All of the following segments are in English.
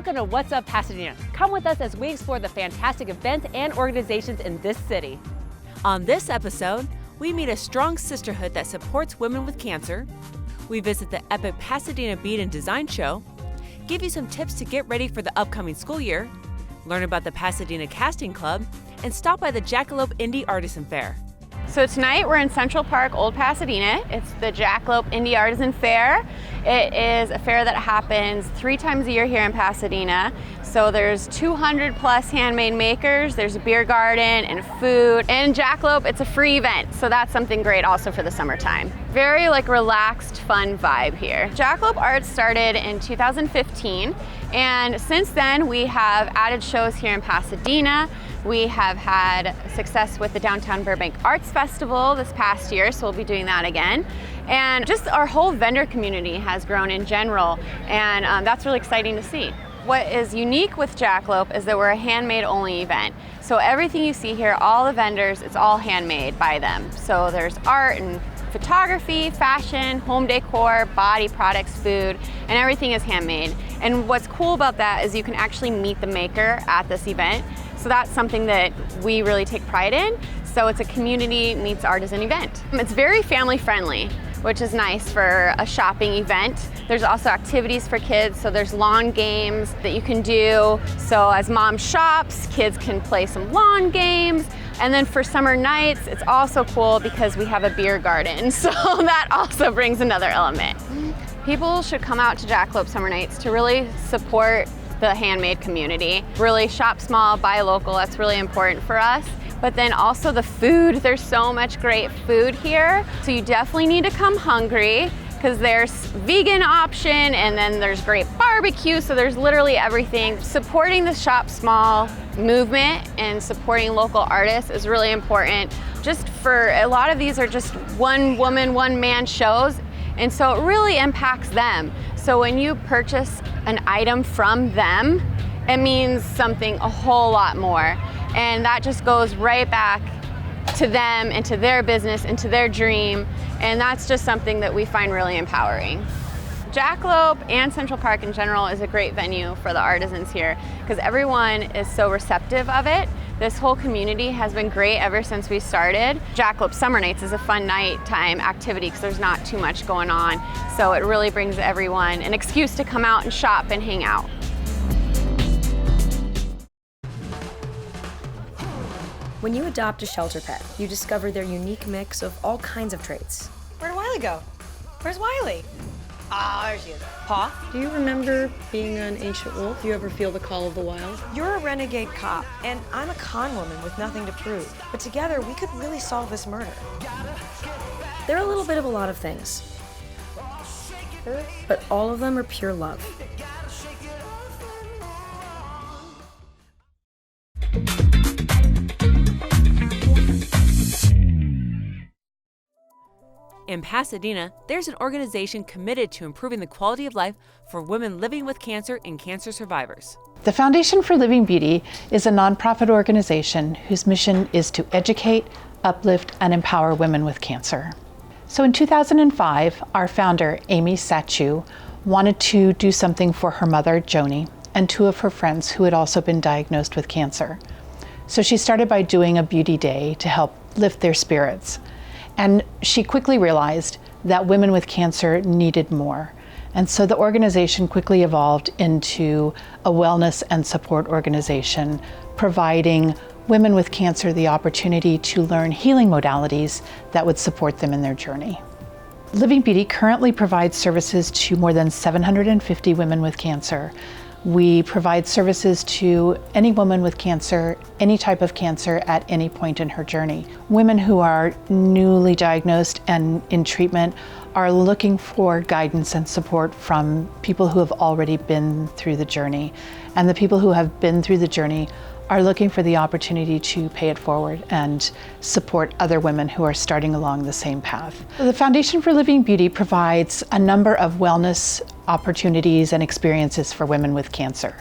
Welcome to What's Up Pasadena. Come with us as we explore the fantastic events and organizations in this city. On this episode, we meet a strong sisterhood that supports women with cancer. We visit the epic Pasadena Bead Design Show, give you some tips to get ready for the upcoming school year, learn about the Pasadena Casting Club, and stop by the Jackalope Indie Artisan Fair. So tonight we're in Central Park, Old Pasadena. It's the Jackalope Indie Artisan Fair. It is a fair that happens 3 times a year here in Pasadena. So there's 200 plus handmade makers, there's a beer garden and food. And Jackalope, it's a free event, so that's something great also for the summertime. Very relaxed, fun vibe here. Jackalope Art started in 2015, and since then we have added shows here in Pasadena. We have had success with the Downtown Burbank Arts Festival this past year, so we'll be doing that again. And just our whole vendor community has grown in general, and that's really exciting to see. What is unique with Jackalope is that we're a handmade only event. So everything you see here, all the vendors, it's all handmade by them. So there's art and photography, fashion, home decor, body products, food, and everything is handmade. And what's cool about that is you can actually meet the maker at this event. So that's something that we really take pride in. So it's a community meets artisan event. It's very family friendly, which is nice for a shopping event. There's also activities for kids, so there's lawn games that you can do. So as mom shops, kids can play some lawn games. And then for summer nights, it's also cool because we have a beer garden, so that also brings another element. People should come out to Jackalope Summer Nights to really support the handmade community. Really shop small, buy local, that's really important for us. But then also the food, there's so much great food here. So you definitely need to come hungry because there's vegan option and then there's great barbecue, so there's literally everything. Supporting the shop small movement and supporting local artists is really important. Just for a lot of these are just one woman, one man shows, and so it really impacts them. So when you purchase an item from them, it means something a whole lot more. And that just goes right back to them and to their business and to their dream. And that's just something that we find really empowering. Jackalope and Central Park in general is a great venue for the artisans here because everyone is so receptive of it. This whole community has been great ever since we started. Jackalope Summer Nights is a fun nighttime activity because there's not too much going on. So it really brings everyone an excuse to come out and shop and hang out. When you adopt a shelter pet, you discover their unique mix of all kinds of traits. Where'd Wiley go? Where's Wiley? Ah, there she is. Paw? Do you remember being an ancient wolf? Do you ever feel the call of the wild? You're a renegade cop, and I'm a con woman with nothing to prove. But together, we could really solve this murder. They're a little bit of a lot of things, but all of them are pure love. In Pasadena, there's an organization committed to improving the quality of life for women living with cancer and cancer survivors. The Foundation for Living Beauty is a nonprofit organization whose mission is to educate, uplift, and empower women with cancer. So in 2005, our founder, Amy Satchu, wanted to do something for her mother, Joni, and 2 of her friends who had also been diagnosed with cancer. So she started by doing a beauty day to help lift their spirits. And she quickly realized that women with cancer needed more. And so the organization quickly evolved into a wellness and support organization, providing women with cancer the opportunity to learn healing modalities that would support them in their journey. Living Beauty currently provides services to more than 750 women with cancer. We provide services to any woman with cancer, any type of cancer at any point in her journey. Women who are newly diagnosed and in treatment are looking for guidance and support from people who have already been through the journey. And the people who have been through the journey are looking for the opportunity to pay it forward and support other women who are starting along the same path. The Foundation for Living Beauty provides a number of wellness opportunities and experiences for women with cancer.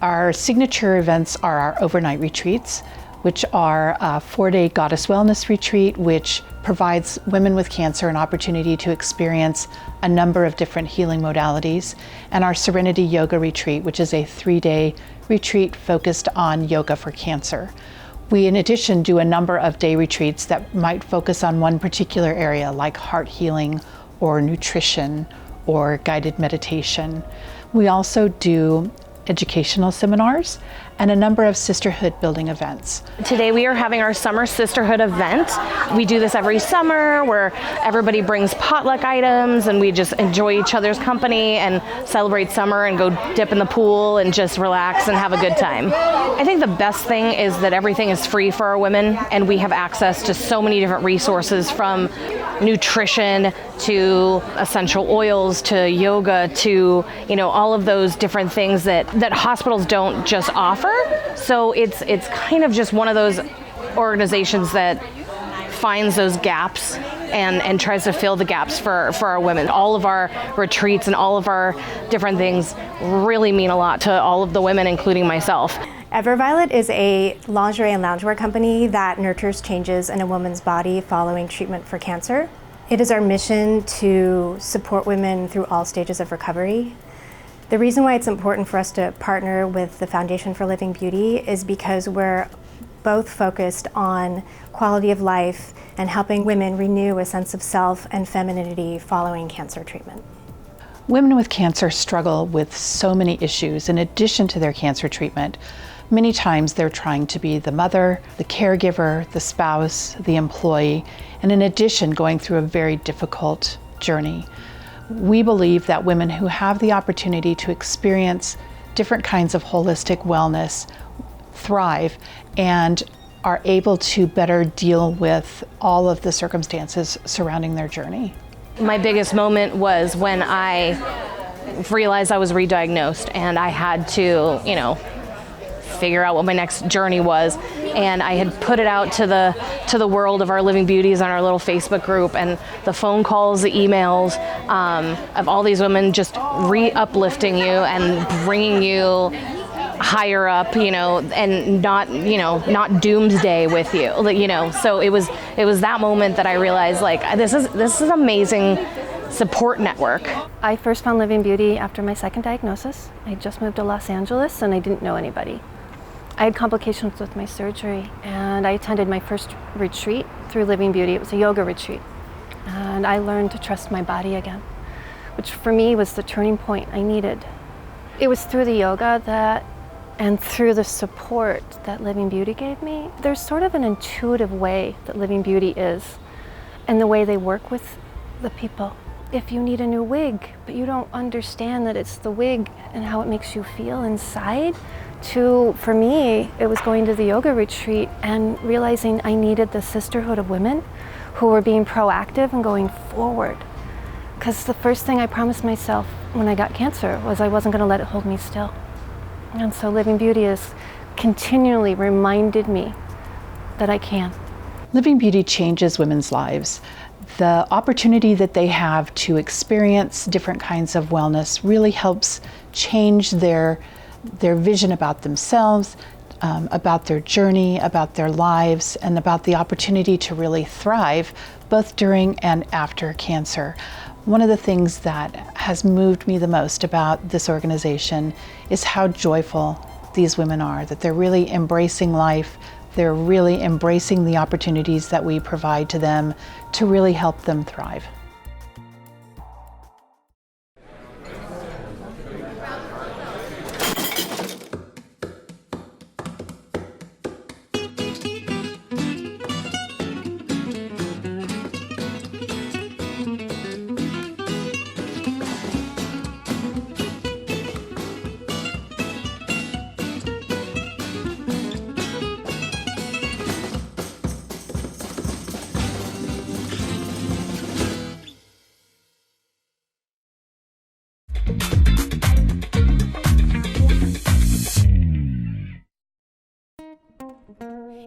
Our signature events are our overnight retreats, which are a 4-day goddess wellness retreat, which provides women with cancer an opportunity to experience a number of different healing modalities, and our Serenity Yoga Retreat, which is a 3-day retreat focused on yoga for cancer. We, in addition, do a number of day retreats that might focus on one particular area, like heart healing or nutrition or guided meditation. We also do educational seminars and a number of sisterhood building events. Today we are having our summer sisterhood event. We do this every summer where everybody brings potluck items and we just enjoy each other's company and celebrate summer and go dip in the pool and just relax and have a good time. I think the best thing is that everything is free for our women and we have access to so many different resources, from nutrition to essential oils to yoga to, you know, all of those different things that hospitals don't just offer. So it's kind of just one of those organizations that finds those gaps and tries to fill the gaps for our women. All of our retreats and all of our different things really mean a lot to all of the women, including myself. Everviolet is a lingerie and loungewear company that nurtures changes in a woman's body following treatment for cancer. It is our mission to support women through all stages of recovery. The reason why it's important for us to partner with the Foundation for Living Beauty is because we're both focused on quality of life and helping women renew a sense of self and femininity following cancer treatment. Women with cancer struggle with so many issues in addition to their cancer treatment. Many times they're trying to be the mother, the caregiver, the spouse, the employee, and in addition going through a very difficult journey. We believe that women who have the opportunity to experience different kinds of holistic wellness thrive and are able to better deal with all of the circumstances surrounding their journey. My biggest moment was when I realized I was re-diagnosed and I had to, you know, figure out what my next journey was, and I had put it out to the world of our Living Beauties on our little Facebook group, and the phone calls, the emails of all these women just uplifting you and bringing you higher up, you know, and not doomsday with you, you know. So it was that moment that I realized, like, this is amazing support network. I first found Living Beauty after my second diagnosis. I just moved to Los Angeles and I didn't know anybody. I had complications with my surgery and I attended my first retreat through Living Beauty. It was a yoga retreat. And I learned to trust my body again, which for me was the turning point I needed. It was through the yoga and through the support that Living Beauty gave me. There's sort of an intuitive way that Living Beauty is and the way they work with the people. If you need a new wig, but you don't understand that it's the wig and how it makes you feel inside, for me, it was going to the yoga retreat and realizing I needed the sisterhood of women who were being proactive and going forward. Because the first thing I promised myself when I got cancer was I wasn't going to let it hold me still. And so Living Beauty has continually reminded me that I can. Living Beauty changes women's lives. The opportunity that they have to experience different kinds of wellness really helps change their vision about themselves, about their journey, about their lives, and about the opportunity to really thrive both during and after cancer. One of the things that has moved me the most about this organization is how joyful these women are, that they're really embracing life. They're really embracing the opportunities that we provide to them to really help them thrive.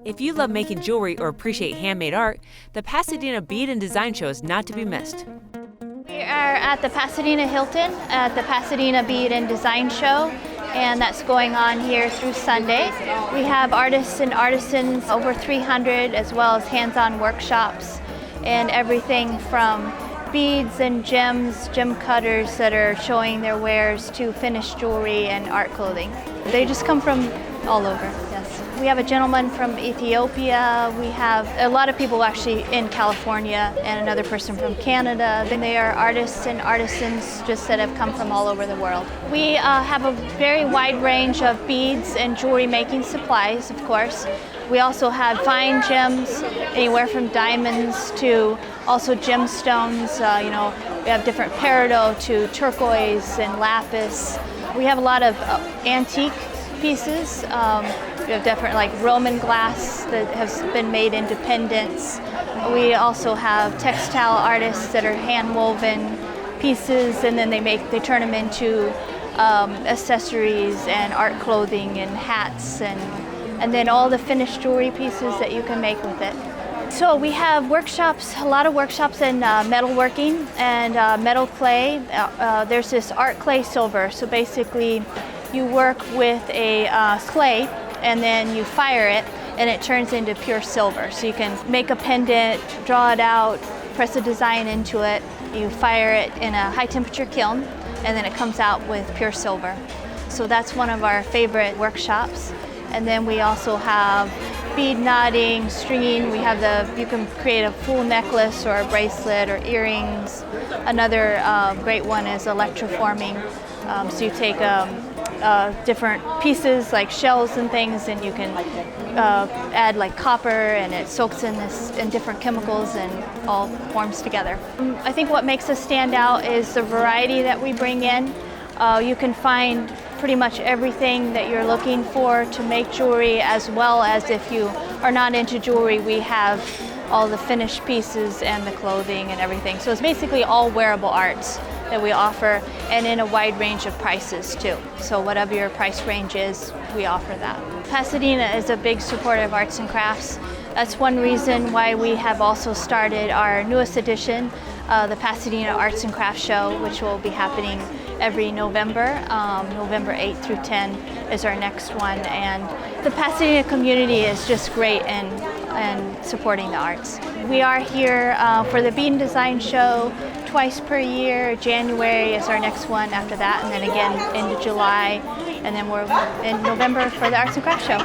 If you love making jewelry or appreciate handmade art, the Pasadena Bead and Design Show is not to be missed. We are at the Pasadena Hilton at the Pasadena Bead and Design Show, and that's going on here through Sunday. We have artists and artisans, over 300, as well as hands-on workshops, and everything from beads and gems, gem cutters that are showing their wares, to finished jewelry and art clothing. They just come from all over, yes. We have a gentleman from Ethiopia. We have a lot of people actually in California, and another person from Canada. And they are artists and artisans just that have come from all over the world. We have a very wide range of beads and jewelry making supplies, of course. We also have fine gems, anywhere from diamonds to also gemstones. We have different peridot to turquoise and lapis. We have a lot of antique pieces. We have different, like Roman glass that has been made into pendants. We also have textile artists that are hand woven pieces, and then they turn them into accessories and art clothing and hats, and then all the finished jewelry pieces that you can make with it. So we have workshops, a lot of workshops in metalworking and metal clay. There's this art clay silver. So basically you work with a clay and then you fire it and it turns into pure silver. So you can make a pendant, draw it out, press a design into it. You fire it in a high temperature kiln and then it comes out with pure silver. So that's one of our favorite workshops. And then we also have bead knotting, stringing. You can create a full necklace or a bracelet or earrings. Another great one is electroforming. So you take different pieces like shells and things, and you can add like copper, and it soaks in different chemicals and all forms together. I think what makes us stand out is the variety that we bring in. You can find pretty much everything that you're looking for to make jewelry, as well as if you are not into jewelry, we have all the finished pieces and the clothing and everything. So it's basically all wearable arts that we offer, and in a wide range of prices too. So whatever your price range is, we offer that. Pasadena is a big supporter of arts and crafts. That's one reason why we have also started our newest edition, the Pasadena Arts and Crafts Show, which will be happening every November. November 8th through 10 is our next one, and the Pasadena community is just great and supporting the arts. We are here for the Bead Design Show twice per year. January is our next one after that, and then again into July, and then we're in November for the Arts and Crafts Show.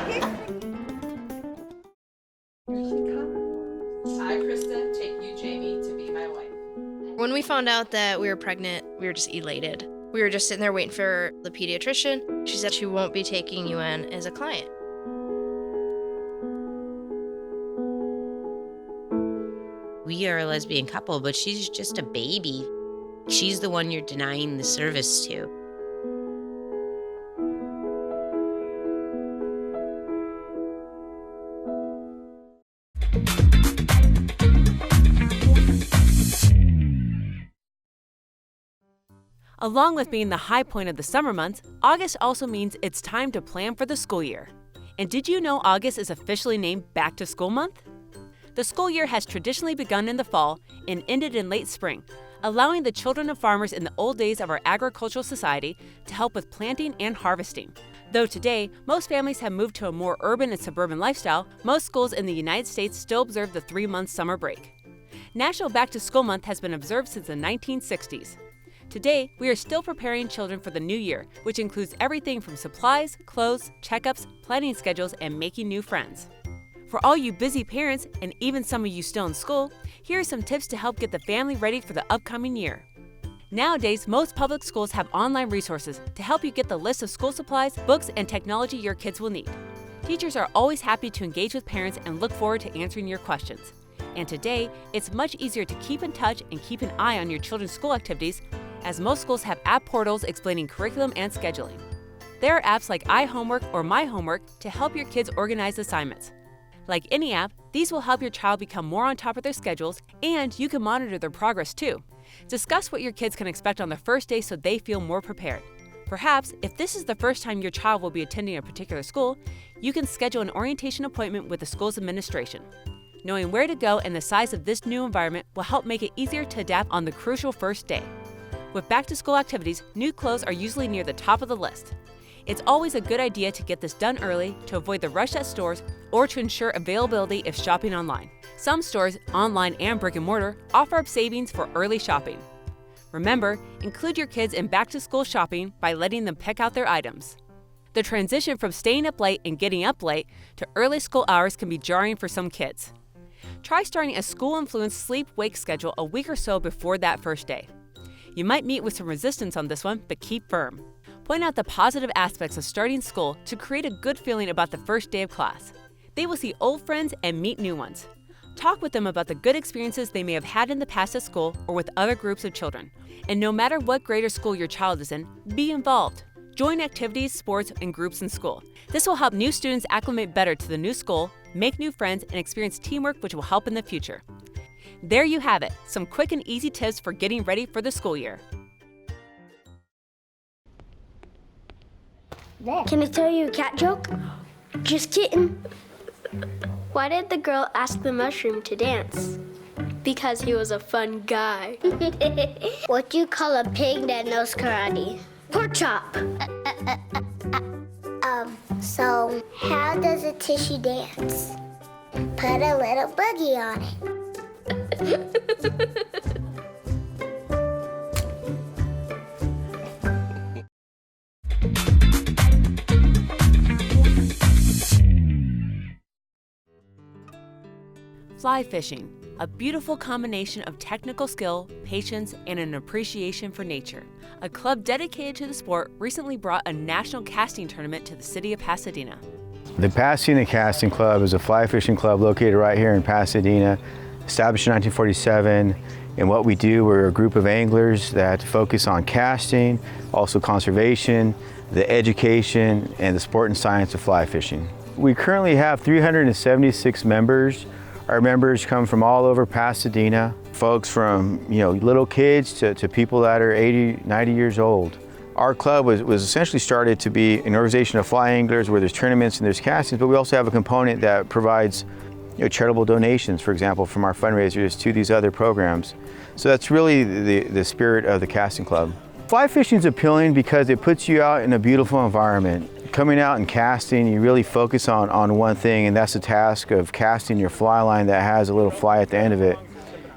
I, Krista, take you, Jamie, to be my wife. When we found out that we were pregnant, we were just elated. We were just sitting there waiting for the pediatrician. She said she won't be taking you in as a client. We are a lesbian couple, but she's just a baby. She's the one you're denying the service to. Along with being the high point of the summer months, August also means it's time to plan for the school year. And did you know August is officially named Back to School Month? The school year has traditionally begun in the fall and ended in late spring, allowing the children of farmers in the old days of our agricultural society to help with planting and harvesting. Though today, most families have moved to a more urban and suburban lifestyle, most schools in the United States still observe the 3-month summer break. National Back to School Month has been observed since the 1960s. Today, we are still preparing children for the new year, which includes everything from supplies, clothes, checkups, planning schedules, and making new friends. For all you busy parents, and even some of you still in school, here are some tips to help get the family ready for the upcoming year. Nowadays, most public schools have online resources to help you get the list of school supplies, books, and technology your kids will need. Teachers are always happy to engage with parents and look forward to answering your questions. And today, it's much easier to keep in touch and keep an eye on your children's school activities, as most schools have app portals explaining curriculum and scheduling. There are apps like iHomework or My Homework to help your kids organize assignments. Like any app, these will help your child become more on top of their schedules, and you can monitor their progress too. Discuss what your kids can expect on the first day so they feel more prepared. Perhaps, if this is the first time your child will be attending a particular school, you can schedule an orientation appointment with the school's administration. Knowing where to go and the size of this new environment will help make it easier to adapt on the crucial first day. With back-to-school activities, new clothes are usually near the top of the list. It's always a good idea to get this done early to avoid the rush at stores or to ensure availability if shopping online. Some stores, online and brick and mortar, offer up savings for early shopping. Remember, include your kids in back-to-school shopping by letting them pick out their items. The transition from staying up late and getting up late to early school hours can be jarring for some kids. Try starting a school-influenced sleep-wake schedule a week or so before that first day. You might meet with some resistance on this one, but keep firm. Point out the positive aspects of starting school to create a good feeling about the first day of class. They will see old friends and meet new ones. Talk with them about the good experiences they may have had in the past at school or with other groups of children. And no matter what grade or school your child is in, be involved. Join activities, sports, and groups in school. This will help new students acclimate better to the new school, make new friends, and experience teamwork, which will help in the future. There you have it, some quick and easy tips for getting ready for the school year. Can I tell you a cat joke? Just kidding. Why did the girl ask the mushroom to dance? Because he was a fun guy. What do you call a pig that knows karate? Pork chop. So how does a tissue dance? Put a little boogie on it. Fly fishing, a beautiful combination of technical skill, patience, and an appreciation for nature. A club dedicated to the sport recently brought a national casting tournament to the city of Pasadena. The Pasadena Casting Club is a fly fishing club located right here in Pasadena, established in 1947. And what we do, we're a group of anglers that focus on casting, also conservation, the education, and the sport and science of fly fishing. We currently have 376 members. Our members come from all over Pasadena, folks from little kids to people that are 80, 90 years old. Our club was essentially started to be an organization of fly anglers where there's tournaments and there's castings, but we also have a component that provides charitable donations, for example, from our fundraisers to these other programs. So that's really the spirit of the casting club. Fly fishing is appealing because it puts you out in a beautiful environment. Coming out and casting, you really focus on one thing, and that's the task of casting your fly line that has a little fly at the end of it.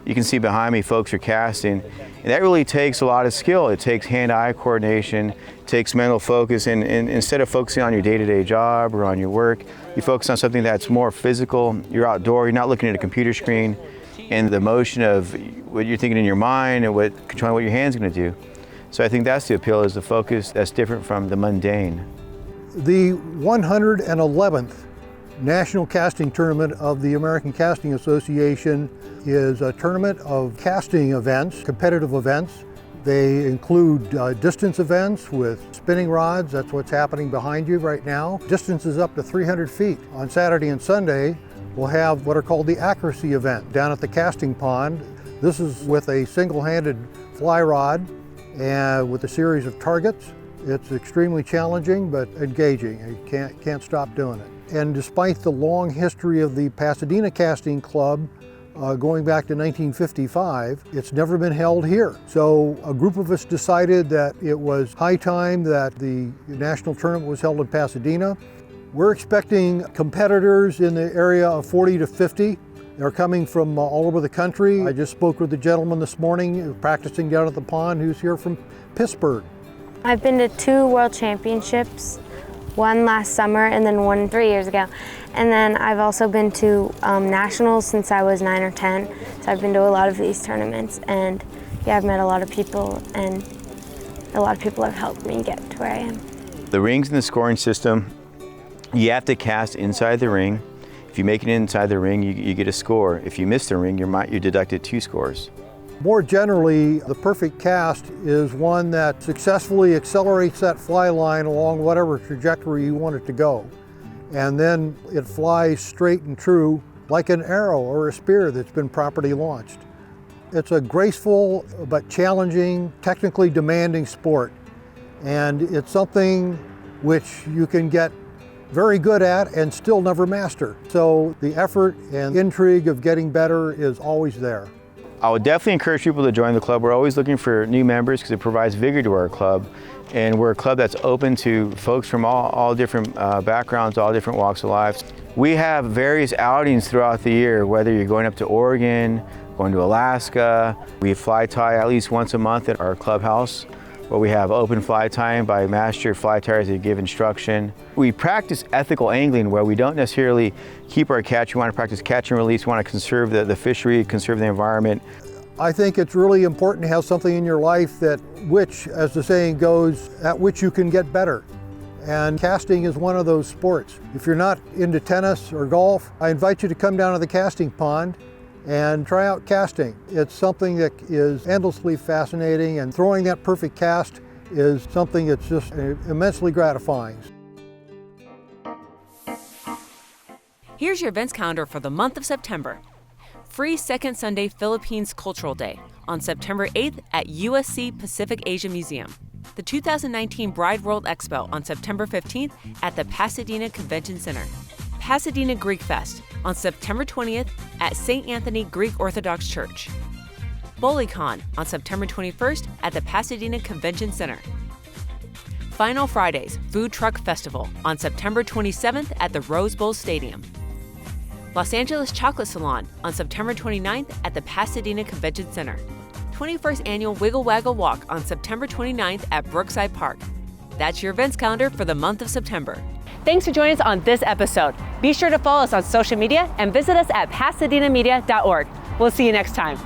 You can see behind me folks are casting, and that really takes a lot of skill. It takes hand-eye coordination, it takes mental focus, and instead of focusing on your day-to-day job or on your work, you focus on something that's more physical. You're outdoor, you're not looking at a computer screen, and the motion of what you're thinking in your mind and controlling what your hand's gonna do. So I think that's the appeal, is the focus that's different from the mundane. The 111th National Casting Tournament of the American Casting Association is a tournament of casting events, competitive events. They include distance events with spinning rods. That's what's happening behind you right now. Distances up to 300 feet. On Saturday and Sunday, we'll have what are called the accuracy event down at the casting pond. This is with a single-handed fly rod and with a series of targets. It's extremely challenging but engaging. You can't stop doing it. And despite the long history of the Pasadena Casting Club going back to 1955, it's never been held here. So a group of us decided that it was high time that the national tournament was held in Pasadena. We're expecting competitors in the area of 40 to 50. They're coming from all over the country. I just spoke with a gentleman this morning practicing down at the pond who's here from Pittsburgh. I've been to 2 World Championships, one last summer and then one 3 years ago. And then I've also been to nationals since I was 9 or 10. So I've been to a lot of these tournaments, and yeah, I've met a lot of people, and a lot of people have helped me get to where I am. The rings in the scoring system, you have to cast inside the ring. If you make it inside the ring, you get a score. If you miss the ring, you're deducted 2 scores. More generally, the perfect cast is one that successfully accelerates that fly line along whatever trajectory you want it to go. And then it flies straight and true like an arrow or a spear that's been properly launched. It's a graceful but challenging, technically demanding sport. And it's something which you can get very good at and still never master. So the effort and intrigue of getting better is always there. I would definitely encourage people to join the club. We're always looking for new members because it provides vigor to our club. and we're a club that's open to folks from all different backgrounds, all different walks of life. We have various outings throughout the year, whether you're going up to Oregon, going to Alaska. We fly tie at least once a month at our clubhouse, where we have open fly tying by master fly tyers that give instruction. We practice ethical angling, where we don't necessarily keep our catch. We want to practice catch and release. We want to conserve the fishery, conserve the environment. I think it's really important to have something in your life that which, as the saying goes, at which you can get better. And casting is one of those sports. If you're not into tennis or golf, I invite you to come down to the casting pond and try out casting. It's something that is endlessly fascinating, and throwing that perfect cast is something that's just immensely gratifying. Here's your events calendar for the month of September. Free Second Sunday Philippines Cultural Day on September 8th at USC Pacific Asia Museum. The 2019 Bride World Expo on September 15th at the Pasadena Convention Center. Pasadena Greek Fest on September 20th at St. Anthony Greek Orthodox Church. BowleyCon on September 21st at the Pasadena Convention Center. Final Fridays Food Truck Festival on September 27th at the Rose Bowl Stadium. Los Angeles Chocolate Salon on September 29th at the Pasadena Convention Center. 21st Annual Wiggle Waggle Walk on September 29th at Brookside Park. That's your events calendar for the month of September. Thanks for joining us on this episode. Be sure to follow us on social media and visit us at pasadenamedia.org. We'll see you next time.